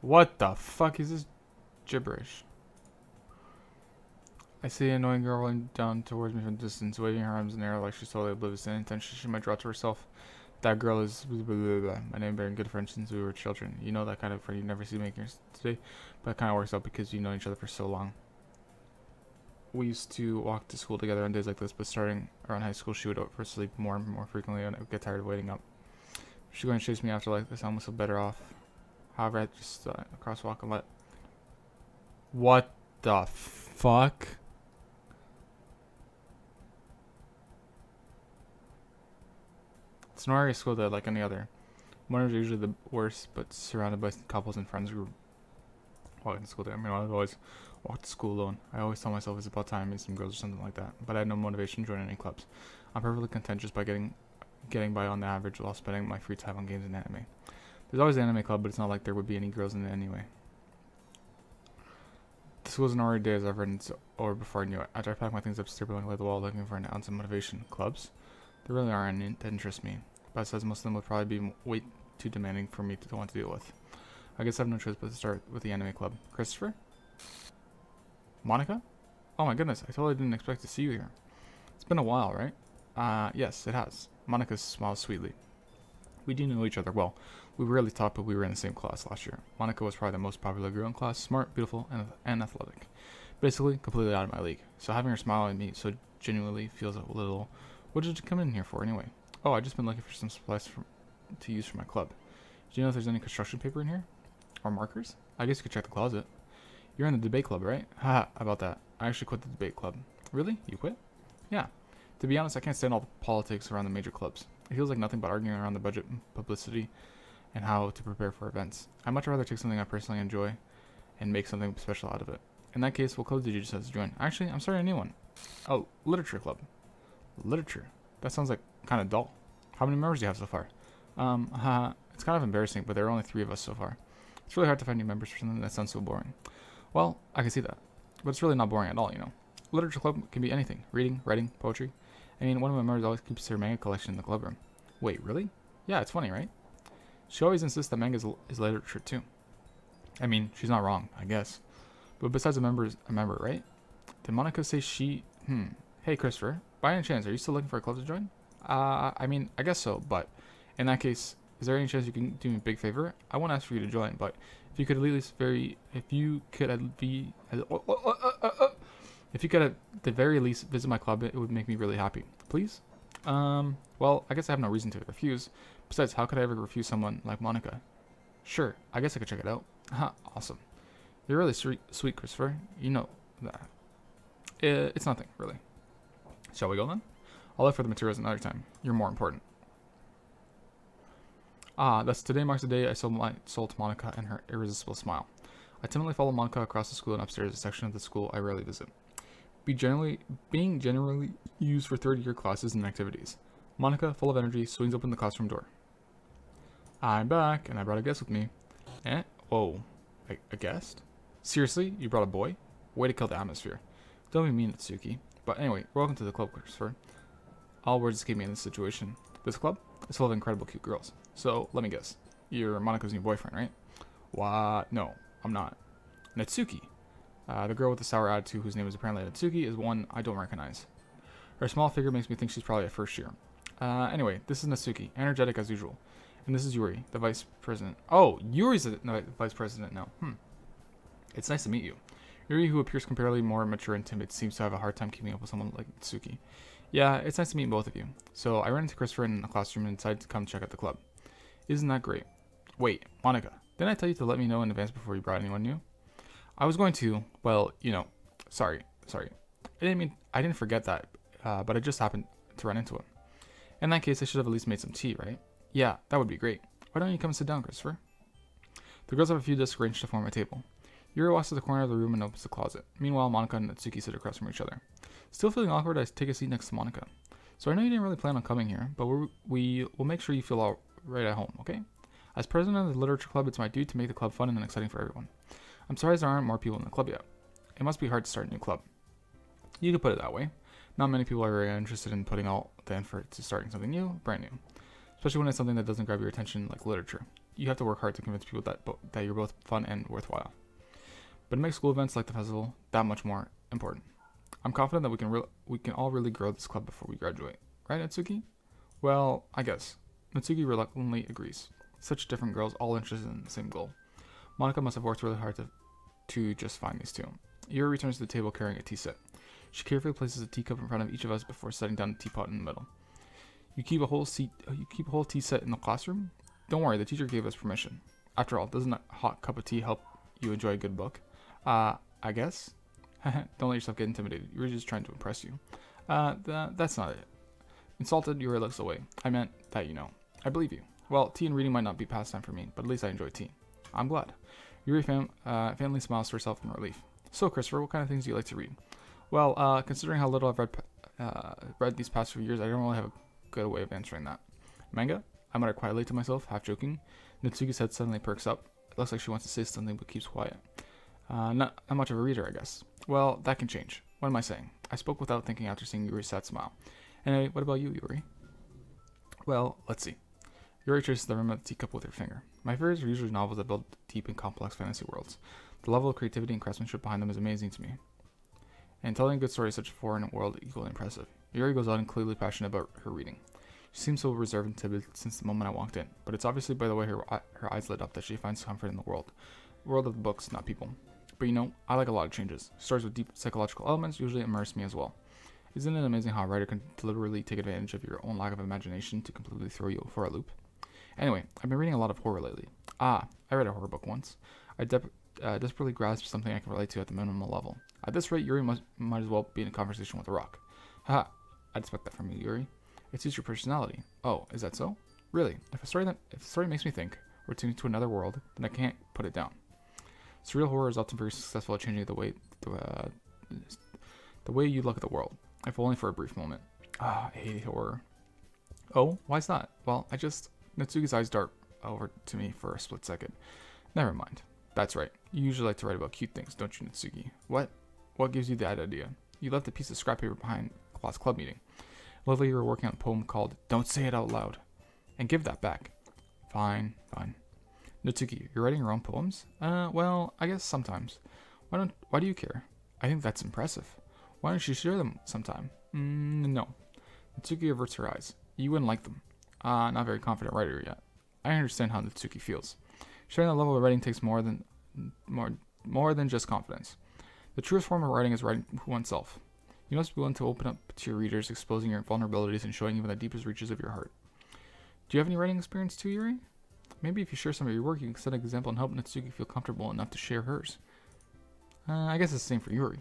What the fuck is this gibberish? I see an annoying girl rolling down towards me from a distance, waving her arms in the air like she's totally oblivious to any intention she might draw to herself. That girl is blah, blah, blah, blah. My name bearing good friends since we were children. You know that kind of friend you never see making today, but it kind of works out because you know each other for so long. We used to walk to school together on days like this, but starting around high school, she would opt for sleep more and more frequently, and I would get tired of waiting up. She's going to chase me after like this. I almost feel better off. However, I just crosswalk and let. What the fuck? It's an area school that like any other. Mornings are usually the worst, but surrounded by couples and friends who walking to school there. I mean, I always walk to school alone. I always tell myself it's about time I meet some girls or something like that, but I had no motivation to join any clubs. I'm perfectly content just by getting by on the average while spending my free time on games and anime. There's always an anime club, but it's not like there would be any girls in it anyway. The school's an already day as I've written over before I knew it. After I packed my things up, stirbling like the wall looking for an ounce of motivation. Clubs? There really aren't any that interest me. Besides, most of them would probably be way too demanding for me to want to deal with. I guess I have no choice but to start with the anime club. Christopher? Monica? Oh my goodness, I totally didn't expect to see you here. It's been a while, right? Yes, it has. Monica smiles sweetly. We do know each other well. We rarely talked, but we were in the same class last year. Monica was probably the most popular girl in class, smart, beautiful, and athletic. Basically, completely out of my league. So having her smile at me so genuinely feels a little... What did you come in here for anyway? Oh, I've just been looking for some supplies to use for my club. Do you know if there's any construction paper in here? Or markers? I guess you could check the closet. You're in the debate club, right? Haha, about that. I actually quit the debate club. Really? You quit? Yeah. To be honest, I can't stand all the politics around the major clubs. It feels like nothing but arguing around the budget, publicity, and how to prepare for events. I'd much rather take something I personally enjoy and make something special out of it. In that case, what club did you decide to join? Actually, I'm starting a new one. Oh, literature club. Literature? That sounds like kind of dull. How many members do you have so far? It's kind of embarrassing, but there are only 3 of us so far. It's really hard to find new members for something that sounds so boring. Well, I can see that. But it's really not boring at all, you know. Literature club can be anything. Reading, writing, poetry. I mean, one of my members always keeps her manga collection in the club room. Wait, really? Yeah, it's funny, right? She always insists that manga is literature too. I mean, she's not wrong, I guess. But besides a member, right? Did Monica say she... Hey, Christopher. By any chance, are you still looking for a club to join? I mean, I guess so, but in that case, is there any chance you can do me a big favor? I won't ask for you to join, but if you could at least if you could at the very least visit my club, it would make me really happy. Please? Well, I guess I have no reason to refuse. Besides, how could I ever refuse someone like Monica? Sure, I guess I could check it out. Haha, awesome. You're really sweet, Christopher. You know that. It's nothing, really. Shall we go then? I'll look for the materials another time. You're more important. Thus today marks the day I sold my soul to Monica and her irresistible smile. I timidly follow Monica across the school and upstairs, a section of the school I rarely visit. Being generally used for third-year classes and activities. Monica, full of energy, swings open the classroom door. I'm back, and I brought a guest with me. Whoa. A guest? Seriously? You brought a boy? Way to kill the atmosphere. Don't be mean, Tsuki. But anyway, welcome to the club, Christopher. All words escape me in this situation. This club is full of incredible cute girls. So, let me guess. You're Monica's new boyfriend, right? What? No, I'm not. Natsuki. The girl with the sour attitude, whose name is apparently Natsuki, is one I don't recognize. Her small figure makes me think she's probably a first year. Anyway, this is Natsuki, energetic as usual. And this is Yuri, the vice president. Oh, Yuri's the vice president now. It's nice to meet you. Yuri, who appears comparatively more mature and timid, seems to have a hard time keeping up with someone like Natsuki. Yeah, it's nice to meet both of you. So, I ran into Christopher in the classroom and decided to come check out the club. Isn't that great? Wait, Monica, didn't I tell you to let me know in advance before you brought anyone new? I was going to, well, you know, sorry. I didn't forget that, but I just happened to run into him. In that case, I should have at least made some tea, right? Yeah, that would be great. Why don't you come sit down, Christopher? The girls have a few desks arranged to form a table. Yuri walks to the corner of the room and opens the closet. Meanwhile, Monica and Natsuki sit across from each other. Still feeling awkward, I take a seat next to Monica. So I know you didn't really plan on coming here, but we will make sure you feel all right at home, okay? As president of the literature club, it's my duty to make the club fun and exciting for everyone. I'm sorry there aren't more people in the club yet. It must be hard to start a new club. You could put it that way. Not many people are very interested in putting all the effort to starting something new, brand new. Especially when it's something that doesn't grab your attention like literature. you have to work hard to convince people that you're both fun and worthwhile. But it makes school events like the festival that much more important. I'm confident that we can all really grow this club before we graduate. Right, Natsuki? Well, I guess. Natsuki reluctantly agrees. Such different girls, all interested in the same goal. Monica must have worked really hard to just find these two. Yuri returns to the table carrying a tea set. She carefully places a teacup in front of each of us before setting down the teapot in the middle. You keep a whole tea set in the classroom? Don't worry, the teacher gave us permission. After all, doesn't a hot cup of tea help you enjoy a good book? I guess? Don't let yourself get intimidated. Yuri's just trying to impress you. That's not it. Insulted, Yuri looks away. I meant that, you know. I believe you. Well, tea and reading might not be pastime for me, but at least I enjoy tea. I'm glad. Yuri family smiles to herself in relief. So, Christopher, what kind of things do you like to read? Well, considering how little I've read these past few years, I don't really have a good way of answering that. Manga? I muttered quietly to myself, half joking. Natsuki's head suddenly perks up. It looks like she wants to say something but keeps quiet. Not much of a reader, I guess. Well, that can change. What am I saying? I spoke without thinking after seeing Yuri's sad smile. Anyway, what about you, Yuri? Well, let's see. Yuri traces the rim of the teacup with her finger. My favorites are usually novels that build deep and complex fantasy worlds. The level of creativity and craftsmanship behind them is amazing to me. And telling a good story is such a foreign world equally impressive. Yuri goes on and clearly passionate about her reading. She seems so reserved and timid since the moment I walked in, but it's obviously by the way her eyes lit up that she finds comfort in the world. The world of the books, not people. But you know, I like a lot of changes. Stories with deep psychological elements usually immerse me as well. Isn't it amazing how a writer can deliberately take advantage of your own lack of imagination to completely throw you for a loop? Anyway, I've been reading a lot of horror lately. I read a horror book once. I desperately grasped something I can relate to at the minimal level. At this rate, Yuri might as well be in a conversation with a rock. Haha, I'd expect that from you, Yuri. It suits your personality. Oh, is that so? Really? If a story makes me think, or to another world, then I can't put it down. Surreal horror is often very successful at changing the way you look at the world, if only for a brief moment. I hate horror. Oh, why's that? Well, Natsuki's eyes dart over to me for a split second. Never mind. That's right. You usually like to write about cute things, don't you, Natsuki? What? What gives you that idea? You left a piece of scrap paper behind class club meeting. Lately, you were working on a poem called Don't Say It Out Loud. And give that back. Fine. Natsuki, you're writing your own poems? Well, I guess sometimes. Why do you care? I think that's impressive. Why don't you share them sometime? No. Natsuki averts her eyes. You wouldn't like them. Not very confident writer yet. I understand how Natsuki feels. Sharing that level of writing takes more than just confidence. The truest form of writing is writing oneself. You must be willing to open up to your readers, exposing your vulnerabilities and showing even the deepest reaches of your heart. Do you have any writing experience too, Yuri? Maybe if you share some of your work, you can set an example and help Natsuki feel comfortable enough to share hers. I guess it's the same for Yuri.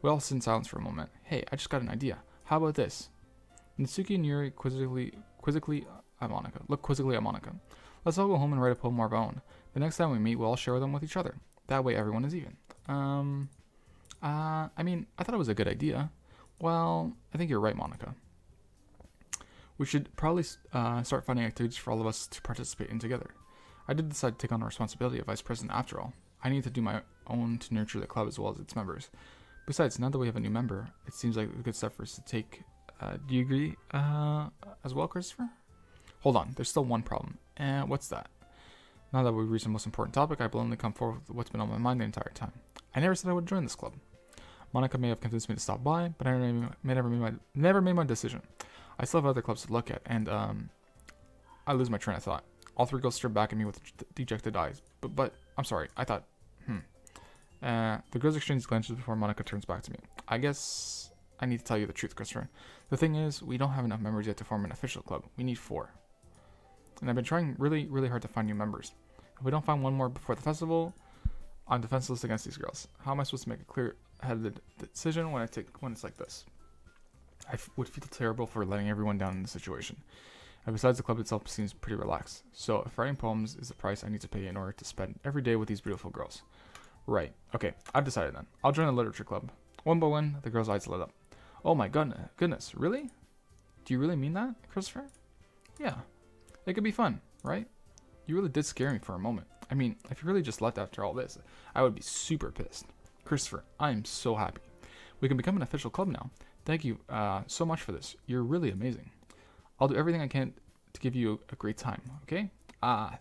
We all sit in silence for a moment. Hey, I just got an idea. How about this? Natsuki and Yuri look quizzically at Monica. Let's all go home and write a poem of our own. The next time we meet, we'll all share them with each other. That way everyone is even. I thought it was a good idea. Well, I think you're right, Monica. We should probably start finding activities for all of us to participate in together. I did decide to take on the responsibility of vice president after all. I need to do my own to nurture the club as well as its members. Besides, now that we have a new member, it seems like a good step for us to take. Do you agree as well, Christopher? Hold on, there's still one problem. What's that? Now that we've reached the most important topic, I bluntly come forward with what's been on my mind the entire time. I never said I would join this club. Monica may have convinced me to stop by, but I never made my decision. I still have other clubs to look at, and I lose my train of thought. All three girls stare back at me with dejected eyes. But I'm sorry. I thought, The girls exchange glances before Monica turns back to me. I guess I need to tell you the truth, Christopher. The thing is, we don't have enough members yet to form an official club. We need 4. And I've been trying really, really hard to find new members. If we don't find one more before the festival, I'm defenseless against these girls. How am I supposed to make a clear-headed decision when it's like this? I would feel terrible for letting everyone down in the situation. And besides, the club itself seems pretty relaxed. So if writing poems is the price I need to pay in order to spend every day with these beautiful girls. Right. Okay, I've decided then. I'll join the literature club. One by one, the girl's eyes lit up. Oh my goodness, really? Do you really mean that, Christopher? Yeah. It could be fun, right? You really did scare me for a moment. I mean, if you really just left after all this, I would be super pissed. Christopher, I am so happy. We can become an official club now. Thank you so much for this. You're really amazing. I'll do everything I can to give you a great time, okay?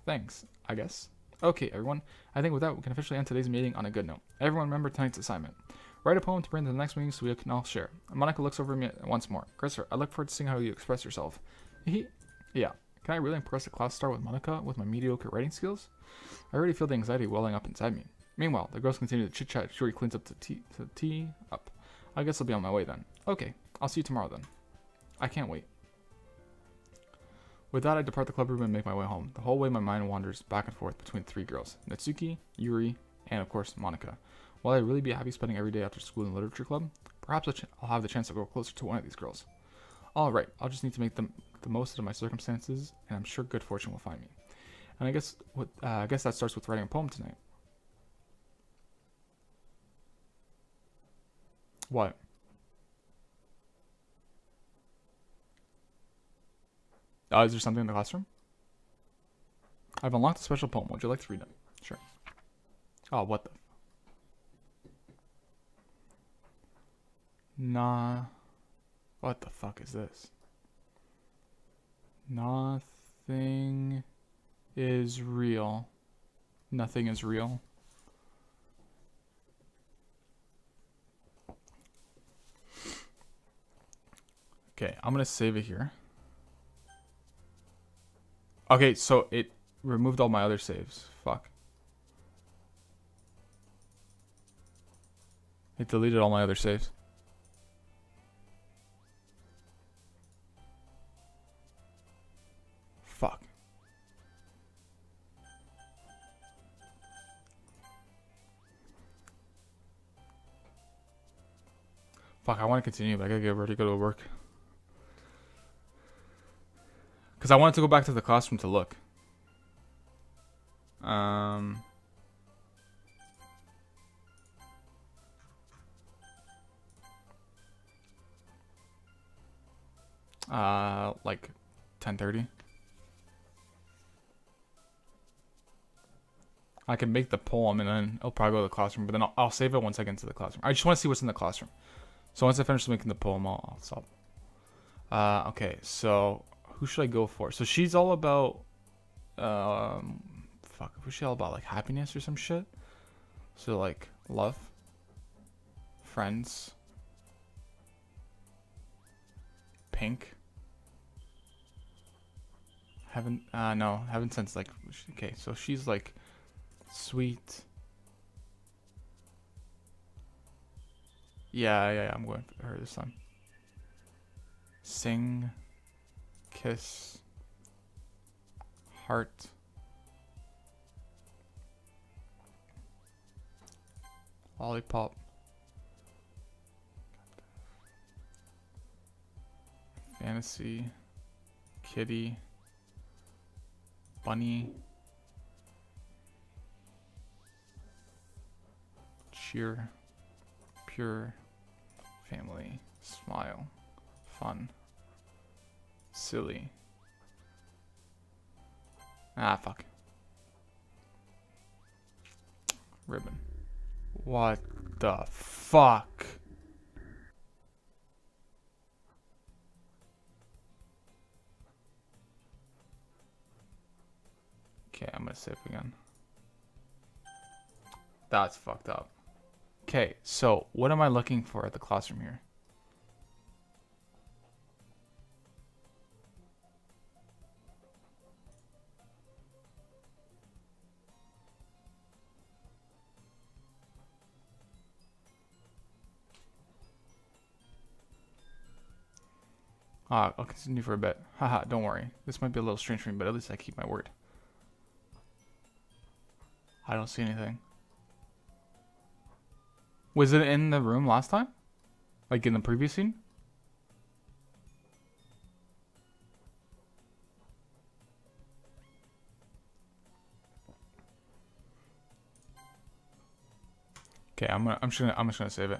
Thanks, I guess. Okay, everyone. I think with that, we can officially end today's meeting on a good note. Everyone remember tonight's assignment. Write a poem to bring to the next meeting so we can all share. Monica looks over me once more. Christopher, I look forward to seeing how you express yourself. Yeah. Can I really impress a class star with Monica with my mediocre writing skills? I already feel the anxiety welling up inside me. Meanwhile, the girls continue to chit-chat as Shuri cleans up the tea up. I guess I'll be on my way then. Okay, I'll see you tomorrow then. I can't wait. With that, I depart the club room and make my way home. The whole way my mind wanders back and forth between three girls. Natsuki, Yuri, and of course, Monica. Will I really be happy spending every day after school in the literature club? Perhaps I'll have the chance to grow closer to one of these girls. Alright, I'll just need to make the most of my circumstances, and I'm sure good fortune will find me. And I guess that starts with writing a poem tonight. What? Is there something in the classroom? I've unlocked a special poem. Would you like to read it? Sure. Oh, what the? Nah. What the fuck is this? Nothing is real. Nothing is real. Okay, I'm gonna save it here. Okay, so it removed all my other saves. Fuck. It deleted all my other saves. Fuck. Fuck, I want to continue, but I gotta get ready to go to work. Because I wanted to go back to the classroom to look. Like 10:30. I can make the poem and then I'll probably go to the classroom, but then I'll save it once I get into the classroom. I just want to see what's in the classroom. So once I finish making the poem, I'll stop. Okay, so who should I go for? So she's all about, fuck, who's she all about? Like happiness or some shit? So like love, friends, pink, heaven sense, like, okay, so she's like sweet. Yeah, I'm going for her this time. Sing, kiss, heart, lollipop, fantasy, kitty, bunny, cheer, pure, family, smile, fun, silly. Fuck. Ribbon. What the fuck? Okay, I'm gonna save again. That's fucked up. Okay, so what am I looking for at the classroom here? I'll continue for a bit. Haha, don't worry. This might be a little strange for me, but at least I keep my word. I don't see anything. Was it in the room last time? Like in the previous scene? Okay, I'm just gonna save it.